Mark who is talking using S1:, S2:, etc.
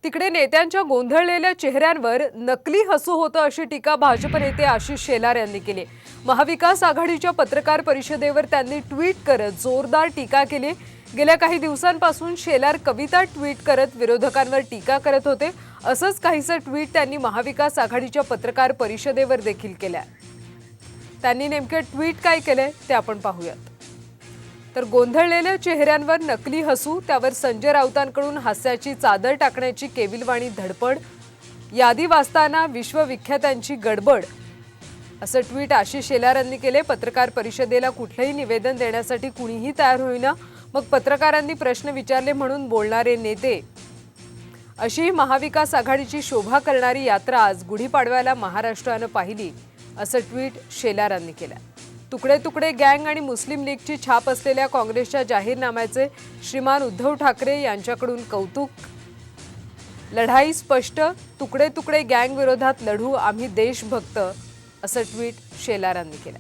S1: तिकडे नेत्यांच्या गोंधळलेल्या चेहऱ्यांवर नकली हसू होतं अशी टीका भाजप नेते आशिष शेलार यांनी केली। महाविकास आघाडीच्या पत्रकार परिषदेवर त्यांनी ट्विट करत जोरदार टीका केली। गेल्या काही दिवसांपासून शेलार कविता ट्विट करत विरोधकांवर टीका करत होते। असंच काहीसं ट्विट त्यांनी महाविकास आघाडीच्या पत्रकार परिषदेवर देखील केलंय। त्यांनी नेमके ट्विट काय केले ते आपण पाहूयात। तर गोंधळलेल्या चेहऱ्यांवर नकली हसू, त्यावर संजय राऊतांकडून हास्याची चादर टाकण्याची केविलवाणी धडपड, यादी वाचताना विश्वविख्यातांची गडबड, असं ट्विट आशिष शेलार यांनी केले। पत्रकार परिषदेला कुठलेही निवेदन देण्यासाठी कुणीही तयार होईना, मग पत्रकारांनी प्रश्न विचारले म्हणून बोलणारे नेते, अशी महाविकास आघाडीची शोभा करणारी यात्रा आज गुढीपाडव्याला महाराष्ट्रानं पाहिली, असं ट्विट शेलार यांनी केलं। तुकडे तुकडे गँग आणि मुस्लिम लीगची छाप असलेल्या काँग्रेसच्या जाहीरनाम्याचे श्रीमान उद्धव ठाकरे यांच्याकडून कौतुक। लढाई स्पष्ट, तुकडे तुकडे गँग विरोधात लढू आम्ही देशभक्त, असं ट्विट शेलार यांनी केलं।